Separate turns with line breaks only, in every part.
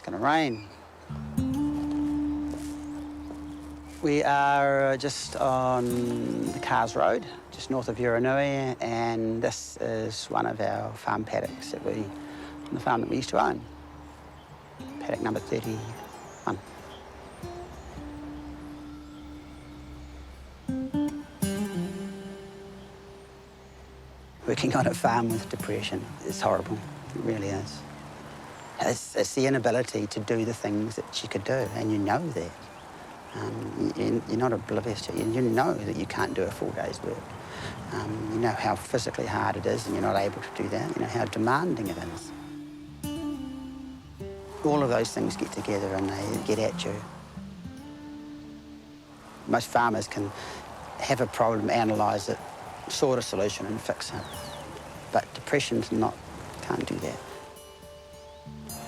going to rain. We are just on the Cars Road, just north of Uranui, and this is one of our farm paddocks on the farm that we used to own. Paddock number 31. Working on a farm with depression is horrible. It really is. It's the inability to do the things that you could do, and you know that. You're not oblivious to it. You know that you can't do a full day's work. You know how physically hard it is, and you're not able to do that. You know how demanding it is. All of those things get together and they get at you. Most farmers can have a problem, analyse it, sort a solution and fix it. But depression's not, can't do that.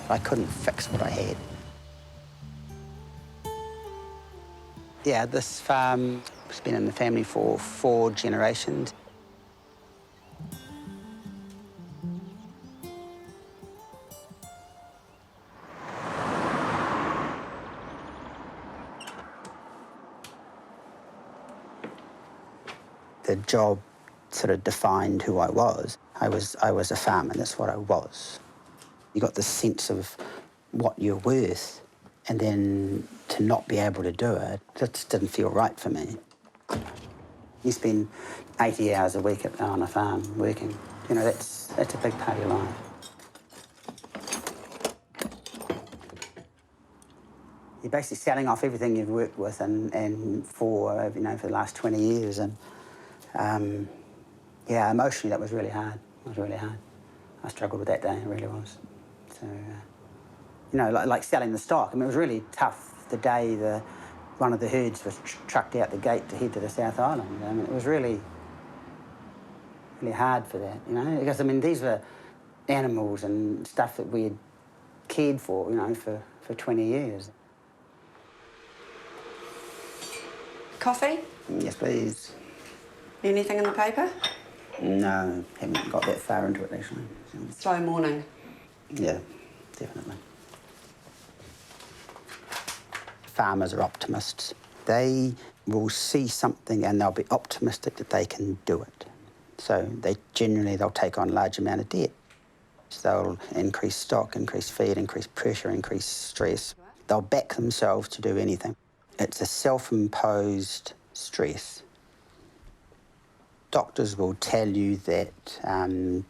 I couldn't fix what I had. Yeah, this farm has been in the family for 4 generations. The job sort of defined who I was. I was a farmer, that's what I was. You got this sense of what you're worth, and then to not be able to do it, that just didn't feel right for me. You spend 80 hours a week on a farm working. You know, that's a big part of your life. You're basically selling off everything you've worked with and for, you know, for the last 20 years. And yeah, emotionally that was really hard. It was really hard. I struggled with that day, it really was. So, you know, like selling the stock. I mean, it was really tough the day one of the herds was trucked out the gate to head to the South Island. I mean, it was really, really hard for that, you know, because, I mean, these were animals and stuff that we had cared for, you know, for 20 years.
Coffee?
Yes, please.
Anything in the paper?
No, haven't got that far into it, actually.
Slow morning.
Yeah, definitely. Farmers are optimists. They will see something and they'll be optimistic that they can do it. So they'll take on a large amount of debt. So they'll increase stock, increase feed, increase pressure, increase stress. They'll back themselves to do anything. It's a self-imposed stress. Doctors will tell you that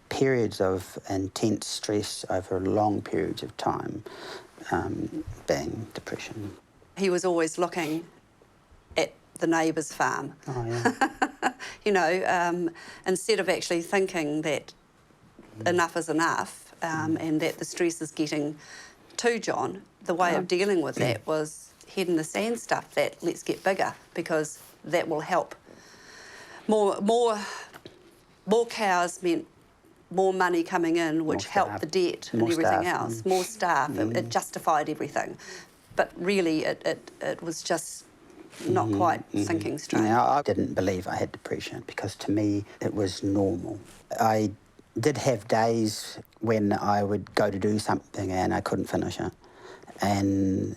periods of intense stress over long periods of time bang depression.
He was always looking at the neighbour's farm.
Oh, yeah.
You know, instead of actually thinking that enough is enough and that the stress is getting to John, the way of dealing with that was head in the sand stuff, that let's get bigger, because that will help. More cows meant more money coming in, which helped the debt and everything else. More staff, it justified everything. But really, it was just not quite thinking straight.
Now, I didn't believe I had depression because to me it was normal. I did have days when I would go to do something and I couldn't finish it. And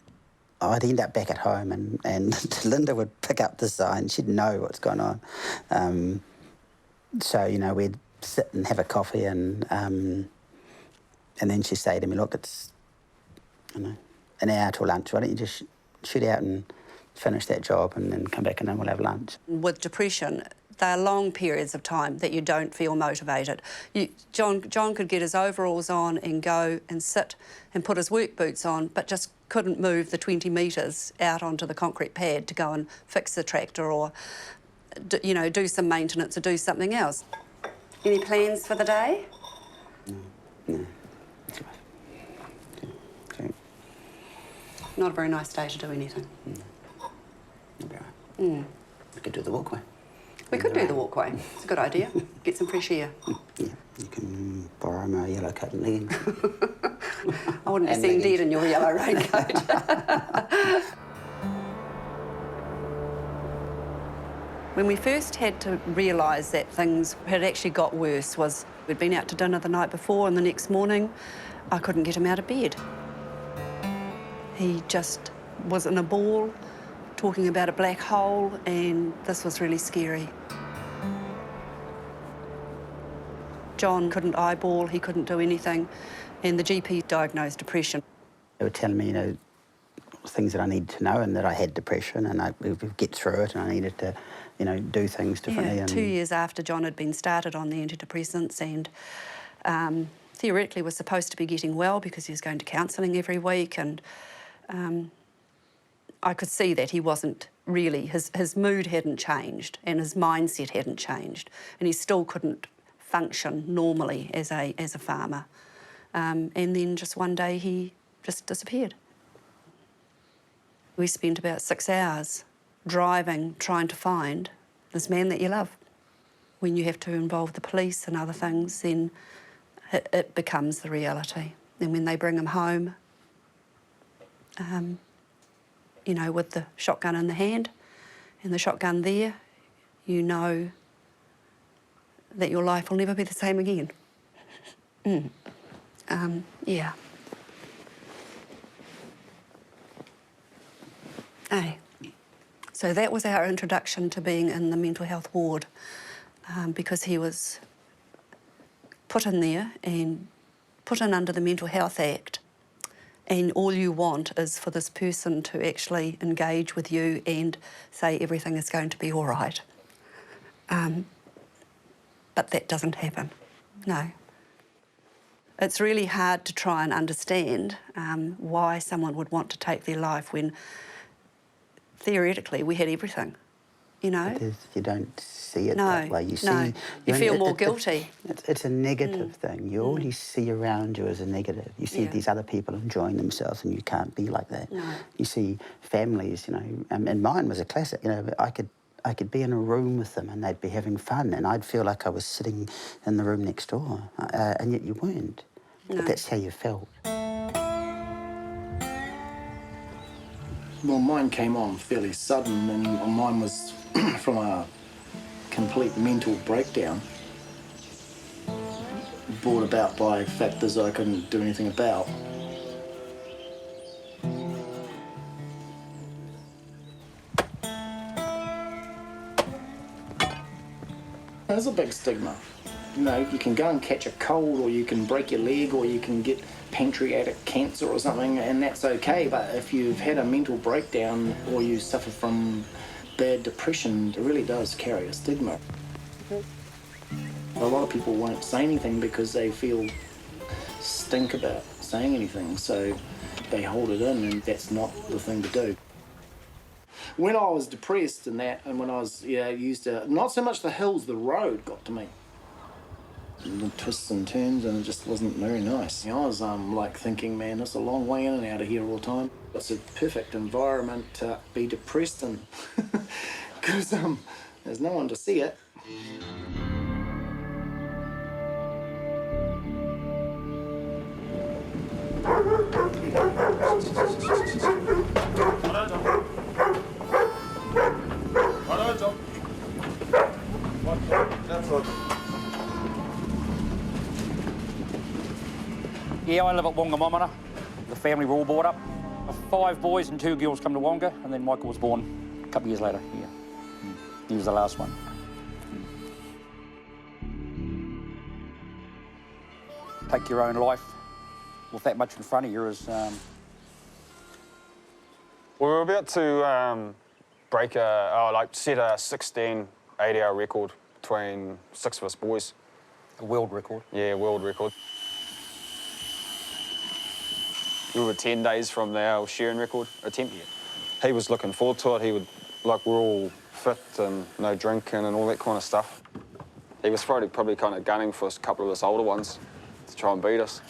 I'd end up back at home and Linda would pick up the sign. She'd know what's going on. So, you know, we'd sit and have a coffee and then she'd say to me, look, it's, you know, an hour till lunch. Why don't you just shoot out and finish that job and then come back and then we'll have lunch.
With depression, there are long periods of time that you don't feel motivated. John could get his overalls on and go and sit and put his work boots on, but just couldn't move the 20 metres out onto the concrete pad to go and fix the tractor or, you know, do some maintenance or do something else. Any plans for the day?
No.
Not a very nice day to do anything.
We could do the walkway.
We could do the walkway. It's a good idea. Get some fresh air.
Yeah, you can borrow my yellow coat and leggings.
I wouldn't be seen dead in your yellow raincoat. When we first had to realise that things had actually got worse was we'd been out to dinner the night before and the next morning I couldn't get him out of bed. He just was in a ball, talking about a black hole, and this was really scary. John couldn't eyeball, he couldn't do anything, and the GP diagnosed depression.
They were telling me, you know, things that I needed to know and that I had depression and I would get through it and I needed to, you know, do things differently.
Yeah,
and
2 years after John had been started on the antidepressants and theoretically was supposed to be getting well because he was going to counselling every week, and I could see that he wasn't really, his mood hadn't changed and his mindset hadn't changed, and he still couldn't function normally as a farmer. And then just one day he just disappeared. We spent about 6 hours driving, trying to find this man that you love. When you have to involve the police and other things, then it becomes the reality. And when they bring him home, you know, with the shotgun in the hand and the shotgun there, you know that your life will never be the same again. Yeah. So that was our introduction to being in the mental health ward, because he was put in there and put in under the Mental Health Act, and all you want is for this person to actually engage with you and say everything is going to be all right. But that doesn't happen, no. It's really hard to try and understand why someone would want to take their life when theoretically we had everything, you know?
It is, you don't see it
No,
that way. You
no. You feel more
it,
guilty.
It's a negative thing. All you see around you is a negative. You see these other people enjoying themselves and you can't be like that.
No.
You see families, you know, and mine was a classic, you know, I could be in a room with them and they'd be having fun and I'd feel like I was sitting in the room next door, and yet you weren't.
No.
But that's how you felt.
Well, mine came on fairly sudden, and mine was from a complete mental breakdown brought about by factors I couldn't do anything about. There's a big stigma. You know, you can go and catch a cold, or you can break your leg, or you can get pancreatic cancer or something, and that's okay. But if you've had a mental breakdown or you suffer from bad depression, it really does carry a stigma. A lot of people won't say anything because they feel stink about saying anything, so they hold it in, and that's not the thing to do. When I was depressed and that, and when I was used to, not so much the hills, the road got to me. And the twists and turns, and it just wasn't very nice. I was like thinking, man, it's a long way in and out of here all the time. It's a perfect environment to be depressed in, because there's no one to see it.
Yeah, I live at Wongamomana. The family were all brought up. 5 boys and 2 girls come to Wonga, and then Michael was born a couple of years later. Yeah, he was the last one. Take your own life with that much in front of you is.
We were about to set a 16 8-hour record between 6 of us boys.
A world record.
Yeah, world record. We were 10 days from our sharing record attempt. He was looking forward to it. He would, like, we're all fit and no drinking and all that kind of stuff. He was probably kind of gunning for a couple of us older ones to try and beat us.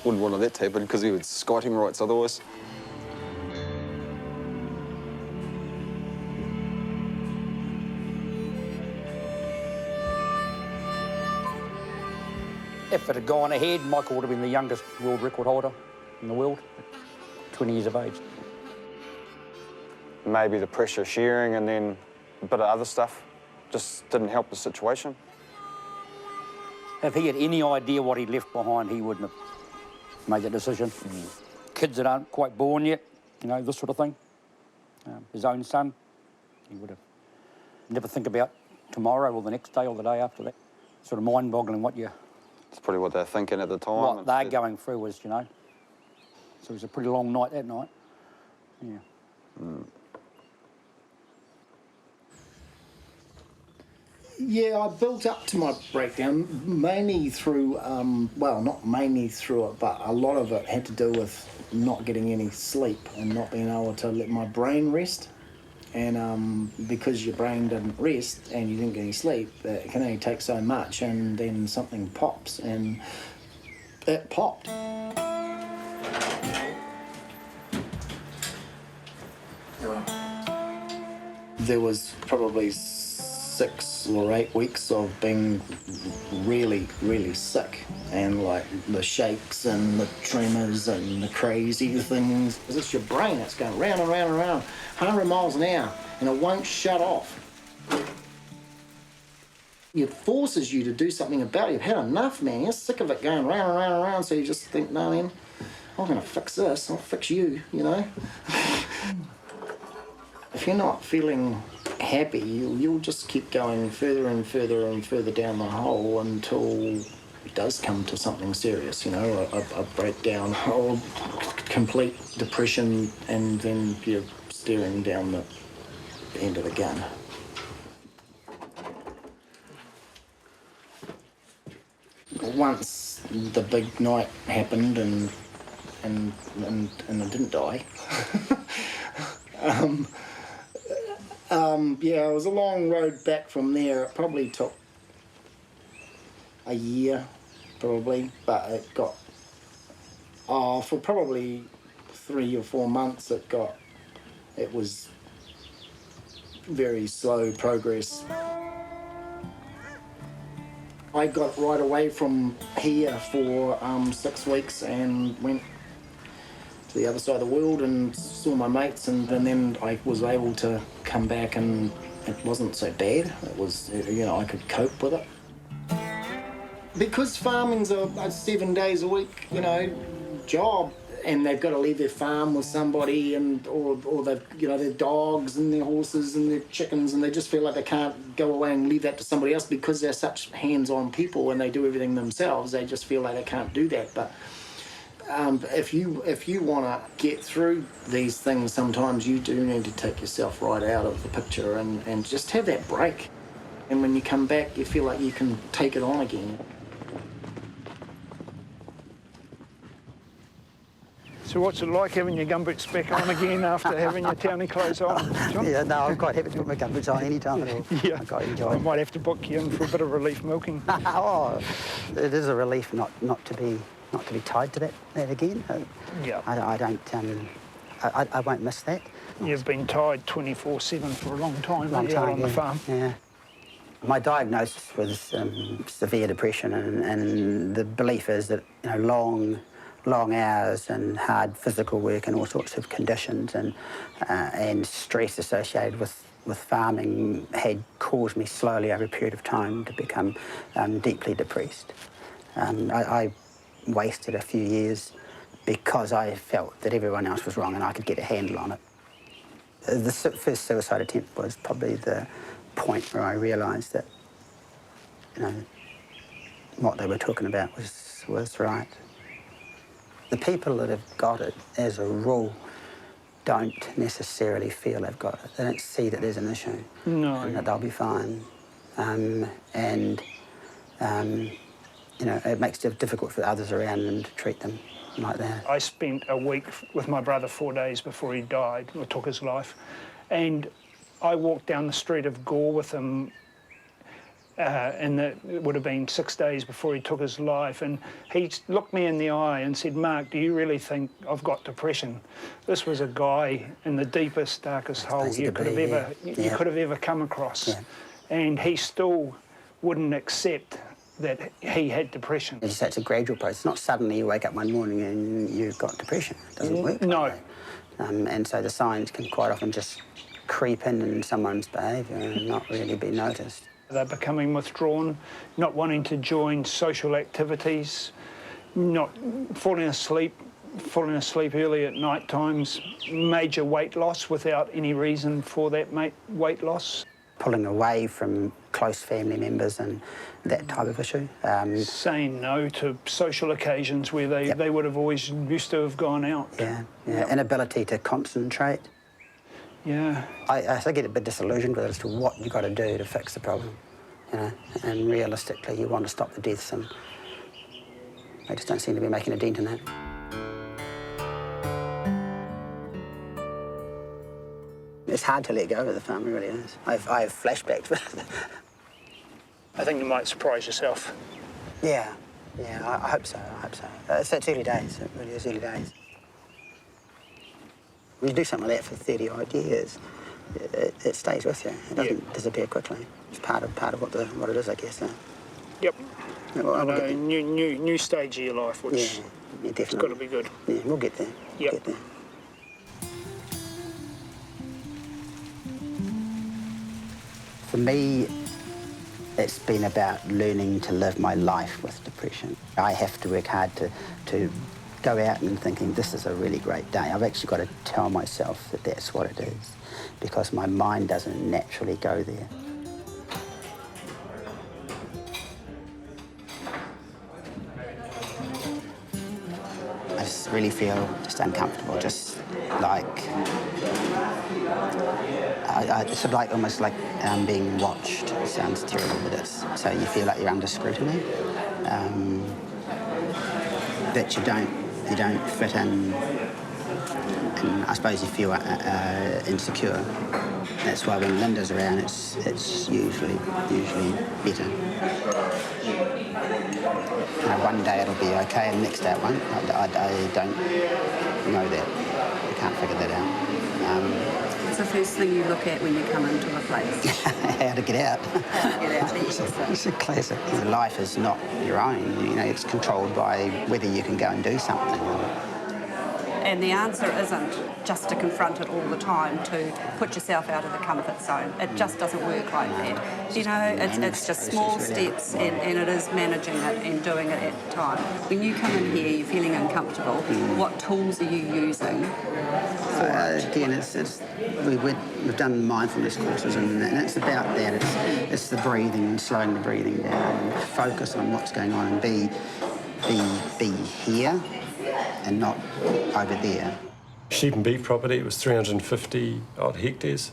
Wouldn't want that to happen because he was skiting rights otherwise.
If it had gone ahead, Michael would have been the youngest world record holder in the world, at 20 years of age.
Maybe the pressure of sharing and then a bit of other stuff just didn't help the situation.
If he had any idea what he'd left behind, he wouldn't have made that decision. kids that aren't quite born yet, you know, this sort of thing. His own son, he would have never think about tomorrow or the next day or the day after that. Sort of mind-boggling what
It's probably what they're thinking at the time.
what they're going through was, you know. So it was a pretty long night that night. Yeah.
Yeah, I built up to my breakdown mainly through, well, not mainly through it, but a lot of it had to do with not getting any sleep and not being able to let my brain rest. And because your brain didn't rest and you didn't get any sleep, it can only take so much, and then something pops, and it popped. There was probably 6 or 8 weeks of being really, really sick, and like the shakes and the tremors and the crazy things. It's your brain that's going round and round and round, 100 miles an hour, and it won't shut off. It forces you to do something about it. You've had enough, man. You're sick of it going round and round and round, so you just think, no, man, I'm going to fix this. I'll fix you, you know? If you're not feeling happy, you'll just keep going further and further and further down the hole until it does come to something serious, you know, a breakdown or complete depression, and then you're staring down the end of the gun. Once the big night happened and I didn't die. Yeah, it was a long road back from there. It probably took a year, probably, but it got, for probably 3 or 4 months, it was very slow progress. I got right away from here for 6 weeks and went to the other side of the world and saw my mates, and then I was able to come back, and it wasn't so bad. It was, you know, I could cope with it. Because farming's a 7 days a week, you know, job, and they've got to leave their farm with somebody, and or they've, you know, their dogs and their horses and their chickens, and they just feel like they can't go away and leave that to somebody else because they're such hands-on people and they do everything themselves. They just feel like they can't do that. But if you want to get through these things, sometimes you do need to take yourself right out of the picture and just have that break. And when you come back, you feel like you can take it on again.
So what's it like having your gumboots back on again after having your townie clothes on, John?
Yeah, no, I'm quite happy to put my gumboots on any time at all.
Yeah.
I quite enjoy
I
it.
might have to book you in for a bit of relief milking.
Oh, it is a relief not to be tied to that again.
Yeah.
I don't. I won't miss that.
You've been tied 24/7 for a long time,
Long
out
time
on the farm.
Yeah. My diagnosis was severe depression, and the belief is that, you know, long hours and hard physical work and all sorts of conditions and stress associated with farming had caused me slowly over a period of time to become deeply depressed. I wasted a few years because I felt that everyone else was wrong and I could get a handle on it. The first suicide attempt was probably the point where I realised that, you know, what they were talking about was right. The people that have got it, as a rule, don't necessarily feel they've got it. They don't see that there's an issue.
No.
And that they'll be fine. You know, it makes it difficult for others around them to treat them like that.
I spent a week with my brother 4 days before he died, or took his life, and I walked down the street of Gore with him, and it would have been 6 days before he took his life, and he looked me in the eye and said, "Mark, do you really think I've got depression?" This was a guy in the deepest, darkest hole you could have ever come across, and he still wouldn't accept that he had depression.
It's such a gradual process. It's not suddenly you wake up one morning and you've got depression. It doesn't work
No.
like that. And so the signs can quite often just creep in someone's behaviour and not really be noticed.
They're becoming withdrawn, not wanting to join social activities, not falling asleep falling asleep early at night times, major weight loss without any reason for that weight loss.
Pulling away from close family members and that type of issue.
Saying no to social occasions where they would have always used to have gone out.
Yeah. Inability to concentrate.
Yeah.
I get a bit disillusioned with it as to what you got to do to fix the problem, you know. And realistically, you want to stop the deaths, and they just don't seem to be making a dent in that. It's hard to let go of the farm, it really is. I have flashbacks.
I think you might surprise yourself.
Yeah, I hope so, It's early days, it really is early days. When you do something like that for 30-odd years, it stays with you. It doesn't disappear quickly. It's part of what it is, I guess.
Yep.
We'll get there.
New stage of your life, which
definitely.
it's got to be good.
Yeah, we'll get there.
Yep.
Get there. For me, it's been about learning to live my life with depression. I have to work hard to go out and thinking this is a really great day. I've actually got to tell myself that that's what it is, because my mind doesn't naturally go there. I just really feel just uncomfortable, just like I sort of like almost like being watched. It sounds terrible, but it's so you feel like you're under scrutiny. That you don't fit in, and I suppose you feel insecure. That's why when Linda's around, it's usually better. One day it'll be okay, and the next day it won't. I don't know that. I can't figure that out.
What's the first thing you look at when you come into a place?
How to get out.
How to get out.
It's a classic. Life is not your own. You know, it's controlled by whether you can go and do something.
And the answer isn't just to confront it all the time, to put yourself out of the comfort zone. It just doesn't work like that. You know, it's just small steps, and it is managing it and doing it at the time. When you come in here, you're feeling uncomfortable, what tools are you using for it?
Again, we've done mindfulness courses, and it's about that. It's the breathing and slowing the breathing down, focus on what's going on, and be here and not over there.
Sheep and beef property, it was 350 odd hectares.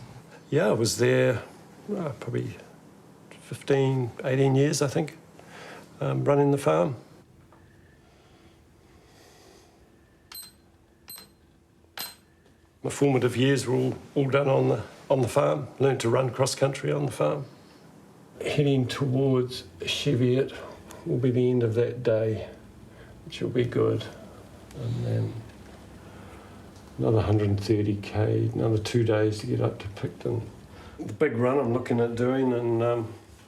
Yeah, I was there probably 15, 18 years, I think, running the farm. My formative years were all done on the farm, learned to run cross-country on the farm. Heading towards Cheviot will be the end of that day, which will be good. And then another 130k, another 2 days to get up to Picton. The big run I'm looking at doing in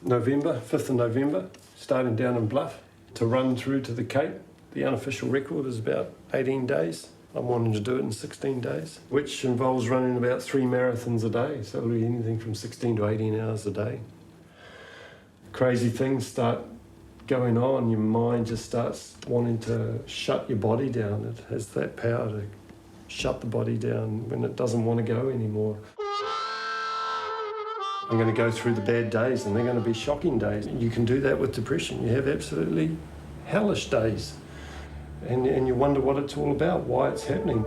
November, 5th of November, starting down in Bluff to run through to the Cape. The unofficial record is about 18 days. I'm wanting to do it in 16 days, which involves running about 3 marathons a day. So it'll be anything from 16 to 18 hours a day. Crazy things start going on, your mind just starts wanting to shut your body down. It has that power to shut the body down when it doesn't want to go anymore. I'm going to go through the bad days, and they're going to be shocking days. You can do that with depression. You have absolutely hellish days. And you wonder what it's all about, why it's happening.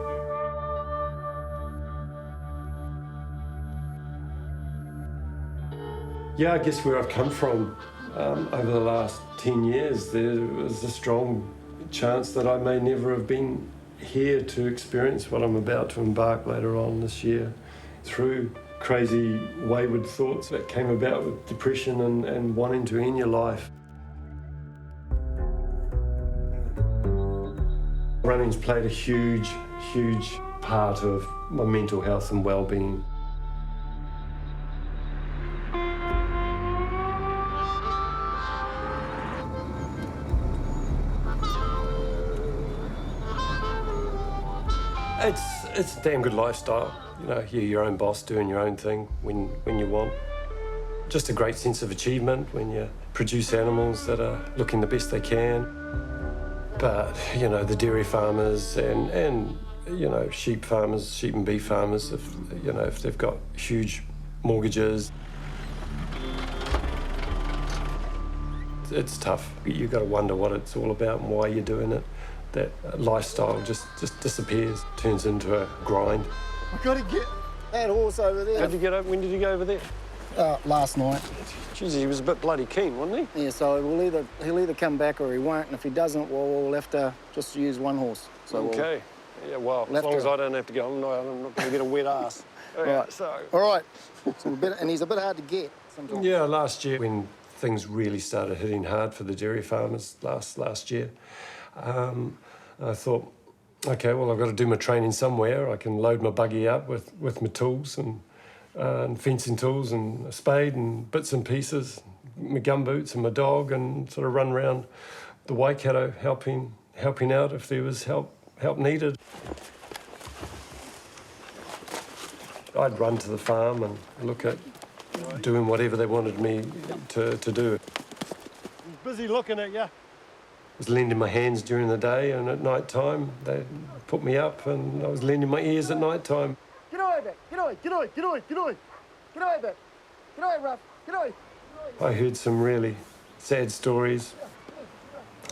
Yeah, I guess where I've come from over the last 10 years, there was a strong chance that I may never have been here to experience what I'm about to embark later on this year through crazy, wayward thoughts that came about with depression and wanting to end your life. Running's played a huge, huge part of my mental health and well-being. It's a damn good lifestyle. You know, you're your own boss, doing your own thing when you want. Just a great sense of achievement when you produce animals that are looking the best they can. But, you know, the dairy farmers and you know, sheep farmers, sheep and beef farmers, if, you know, if they've got huge mortgages, it's tough. You've got to wonder what it's all about and why you're doing it. That lifestyle just disappears, turns into a grind.
I've got to get that horse over there.
When did you go over there?
Last night.
Jesus, he was a bit bloody keen, wasn't he?
Yeah, so he'll either come back or he won't, and if he doesn't, well, we'll have to just use one horse. So
Okay. Yeah, well, as long as I don't have to go, I'm not going to get a wet ass.
Right.
So.
All right. And he's a bit hard to get sometimes.
Yeah, last year when things really started hitting hard for the dairy farmers last year, I thought, okay, well, I've got to do my training somewhere. I can load my buggy up with my tools and fencing tools and a spade and bits and pieces, my gumboots and my dog, and sort of run around the Waikato helping out if there was help needed. I'd run to the farm and look at doing whatever they wanted me to do.
He's busy looking at you.
I was lending my hands during the day, and at night time they put me up, and I was lending my ears at night time.
Get away, back. Get away, get away, get away, get away. Get away, back. Get away, Ruff. Get away.
I heard some really sad stories.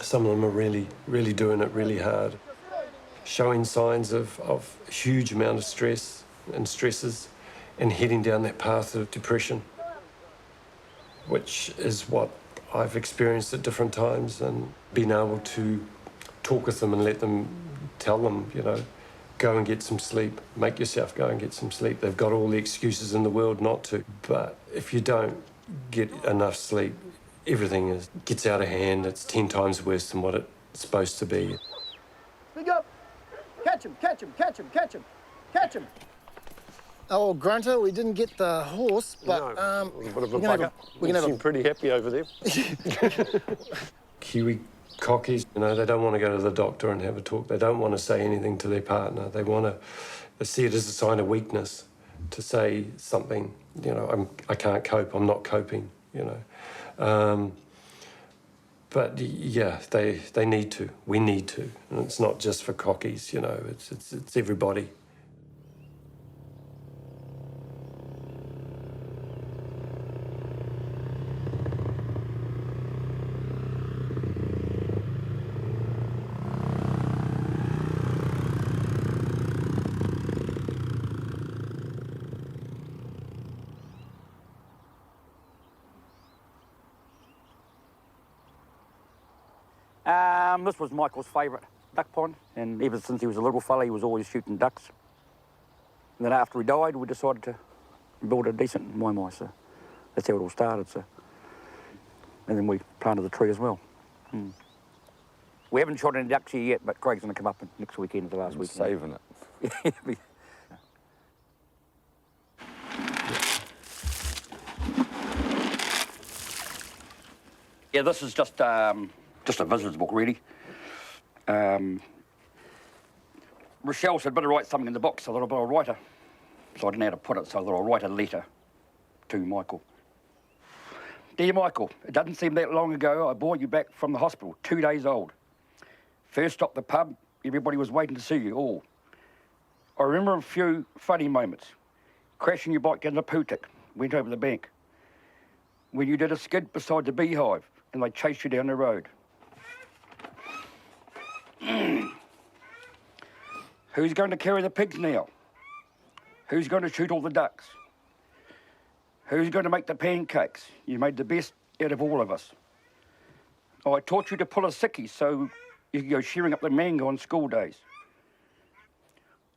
Some of them are really, really doing it really hard, showing signs of huge amount of stress and stresses and heading down that path of depression, which is what I've experienced at different times, and being able to talk with them and tell them, you know, go and get some sleep, make yourself go and get some sleep. They've got all the excuses in the world not to, but if you don't get enough sleep, everything gets out of hand. It's 10 times worse than what it's supposed to be.
Speak up. Catch him, catch him, catch him, catch him, catch him. Oh, Grunter, we didn't get the horse, but
No, bit of a bugger.
we can have
seem pretty happy over there. Kiwi cockies, you know, they don't want to go to the doctor and have a talk. They don't want to say anything to their partner. They see it as a sign of weakness to say something, you know, I can't cope, I'm not coping, you know. But yeah, they need to. We need to. And it's not just for cockies, you know, it's everybody.
This was Michael's favourite duck pond, and ever since he was a little fella, he was always shooting ducks. And then after he died, we decided to build a decent mai, so that's how it all started. So, and then we planted the tree as well. We haven't shot any ducks here yet, but Craig's going to come up next weekend, the last weekend.
Saving it.
Yeah, this is just a visitor's book, really. Rochelle said, better write something in the book, so I thought I'll write so I didn't know how to put it, so I thought I'll write a letter to Michael. Dear Michael, it doesn't seem that long ago I brought you back from the hospital, 2 days old. First stop the pub, everybody was waiting to see you all. I remember a few funny moments. Crashing your bike down the Pootik, went over the bank. When you did a skid beside the beehive and they chased you down the road. Who's going to carry the pigs now? Who's going to shoot all the ducks? Who's going to make the pancakes? You made the best out of all of us. I taught you to pull a sickie so you could go shearing up the mango on school days.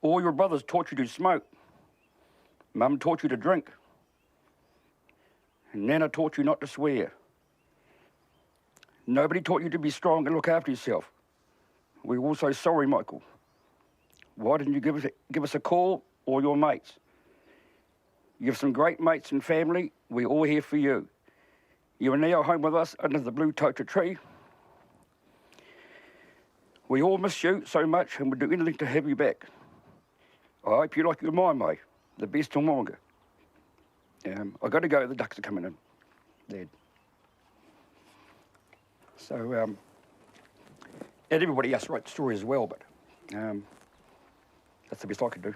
All your brothers taught you to smoke. Mum taught you to drink. And Nana taught you not to swear. Nobody taught you to be strong and look after yourself. We're all so sorry, Michael. Why didn't you give us a call, or your mates? You have some great mates and family. We're all here for you. You are now home with us under the blue tocha tree. We all miss you so much and would do anything to have you back. I hope you like your mai, the best till Monga. I got to go, the ducks are coming in, Dad. So, And everybody else writes stories as well, but that's the best I could do.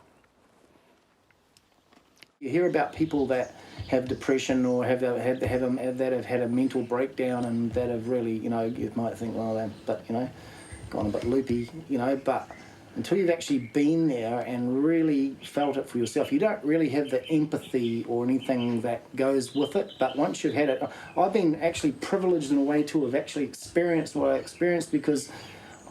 You hear about people that have depression or that have had a mental breakdown and that have really, you know, you might think, well, but, you know, gone a bit loopy, you know, but until you've actually been there and really felt it for yourself, you don't really have the empathy or anything that goes with it. But once you've had it, I've been actually privileged in a way to have actually experienced what I experienced, because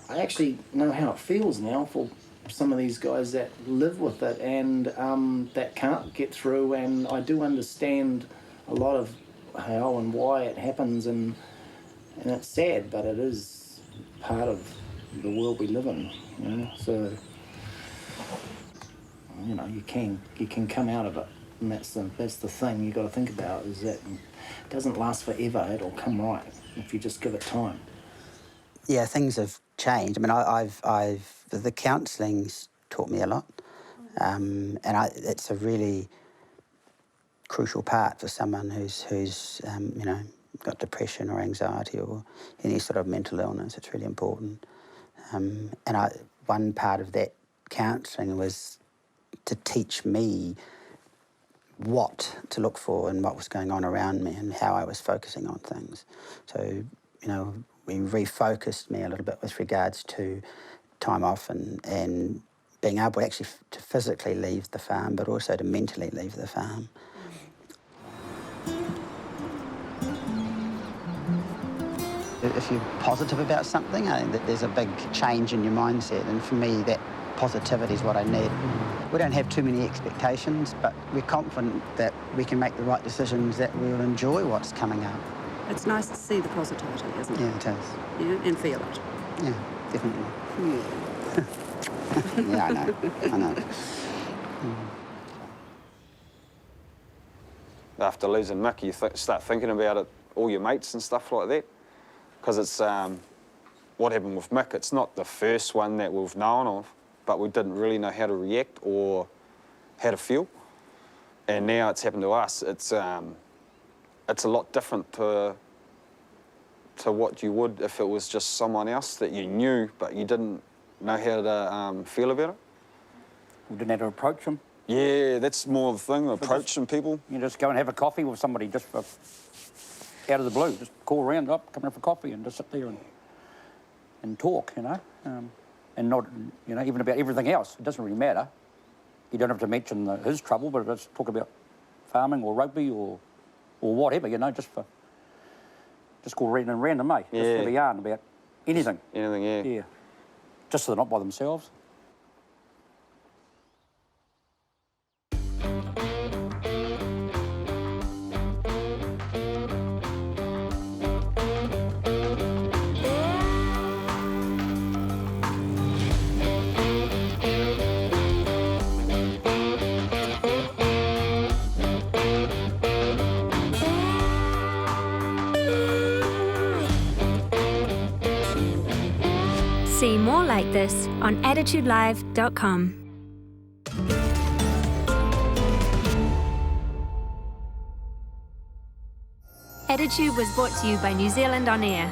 I actually know how it feels now for some of these guys that live with it and that can't get through, and I do understand a lot of how and why it happens, and it's sad, but it is part of the world we live in, you know. So, you know, you can come out of it, and that's the thing you got to think about, is that it doesn't last forever. It'll come right if you just give it time.
Yeah, things have changed. I mean, the counselling's taught me a lot, and it's a really crucial part for someone who's you know, got depression or anxiety or any sort of mental illness. It's really important. And one part of that counselling was to teach me what to look for and what was going on around me and how I was focusing on things. So, you know, we refocused me a little bit with regards to time off and being able actually to physically leave the farm, but also to mentally leave the farm. If you're positive about something, I think that there's a big change in your mindset, and for me that positivity is what I need. We don't have too many expectations, but we're confident that we can make the right decisions, that we'll enjoy what's coming up.
It's nice to see the positivity, isn't it?
Yeah, it is.
Yeah, and feel it.
Yeah, definitely.
Yeah.
Yeah, I know.
After losing Mick, you start thinking about it, all your mates and stuff like that. Because it's what happened with Mick. It's not the first one that we've known of, but we didn't really know how to react or how to feel. And now it's happened to us. It's a lot different to what you would if it was just someone else that you knew, but you didn't know how to feel about it.
We didn't have to approach them.
Yeah, that's more the thing, approaching people.
You just go and have a coffee with somebody just for, out of the blue. Just call around, up, come in for coffee and just sit there and talk, you know. And not, you know, even about everything else. It doesn't really matter. You don't have to mention his trouble, but let's talk about farming or rugby or whatever, you know, just call random, mate.
Yeah.
Just have a yarn about anything.
Anything, yeah.
Yeah. Just so they're not by themselves.
See more like this on attitudelive.com. Attitude was brought to you by New Zealand On Air.